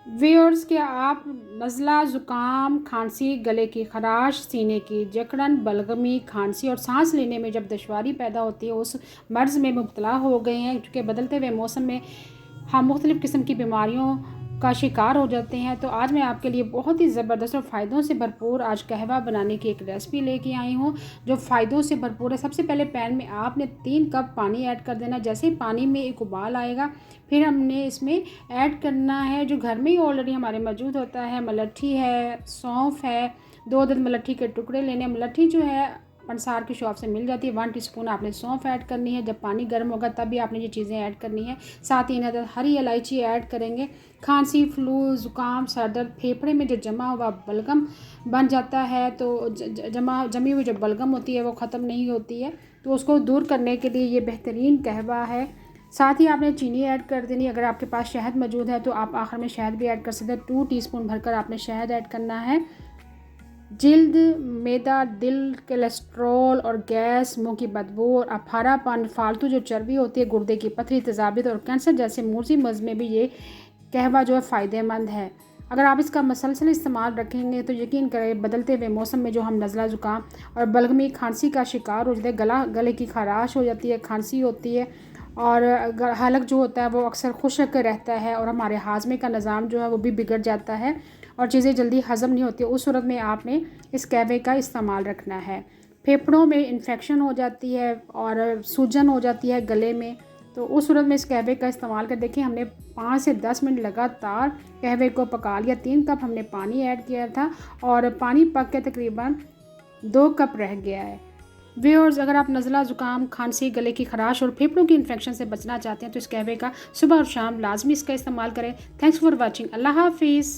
Viewers, क्या आप नज़ला, ज़ुकाम, खांसी, गले की खराश, सीने की जकड़न, बलगमी, खांसी और सांस लेने में जब दुश्वारी पैदा होती है उस मर्ज़ में मुब्तला हो गए हैं? क्योंकि बदलते हुए मौसम में हम मुख्तलिफ़ किस्म की बीमारियों का शिकार हो जाते हैं। तो आज मैं आपके लिए बहुत ही ज़बरदस्त और फ़ायदों से भरपूर आज कहवा बनाने की एक रेसिपी लेके आई हूँ, जो फ़ायदों से भरपूर है। सबसे पहले पैन में आपने 3 कप पानी ऐड कर देना। जैसे ही पानी में एक उबाल आएगा, फिर हमने इसमें ऐड करना है जो घर में ही ऑलरेडी हमारे मौजूद होता है। मलट्ठी है, सौंफ है, 2 अदद मलट्ठी के टुकड़े लेने। मलट्ठी जो है पंसार की शॉप से मिल जाती है। 1 टीस्पून आपने सौंफ ऐड करनी है। जब पानी गर्म होगा तभी आपने ये चीज़ें ऐड करनी है। साथ ही अदद हरी इलायची ऐड करेंगे। खांसी, फ्लू, ज़ुकाम, सर दर्द, फेफड़े में जो जमा हुआ बलगम बन जाता है, तो जमी हुई जो बलगम होती है वो ख़त्म नहीं होती है, तो उसको दूर करने के लिए ये बेहतरीन कहवा है। साथ ही आपने चीनी ऐड कर देनी। अगर आपके पास शहद मौजूद है तो आप आखिर में शहद भी ऐड कर सकते हैं। 2 टीस्पून भरकर आपने शहद ऐड करना है। जिल्द, मैदा, दिल, कोलेस्ट्रॉल और गैस, मुंह की बदबू और अफारापन, फालतू जो चर्बी होती है, गुर्दे की पथरी, तेज़ाबियत और कैंसर जैसे मूजी मर्ज़ में भी ये कहवा जो है फ़ायदेमंद है। अगर आप इसका मसलसल इस्तेमाल रखेंगे तो यकीन करें बदलते हुए मौसम में जो हम नज़ला, ज़ुकाम और बलगमी, खांसी का शिकार हो जाते हैं, गले की खराश हो जाती है, खांसी होती है और हलक जो होता है वो अक्सर खुश्क रहता है और हमारे हाजमे का निज़ाम जो है वो भी बिगड़ जाता है और चीज़ें जल्दी हज़म नहीं होती। उस सूरत में आपने इस कहवे का इस्तेमाल रखना है। फेफड़ों में इन्फेक्शन हो जाती है और सूजन हो जाती है गले में, तो उस सूरत में इस कहवे का इस्तेमाल कर देखिए। हमने 5 से 10 मिनट लगातार कहवे को पका लिया। 3 कप हमने पानी ऐड किया था और पानी पक के तकरीबन 2 कप रह गया है। व्यूअर्स, अगर आप नज़ला, ज़ुकाम, खांसी, गले की खराश और फेफड़ों की इन्फेक्शन से बचना चाहते हैं तो इस कहवे का सुबह और शाम लाजमी इसका इस्तेमाल करें। Thanks for watching. अल्लाह हाफिज़।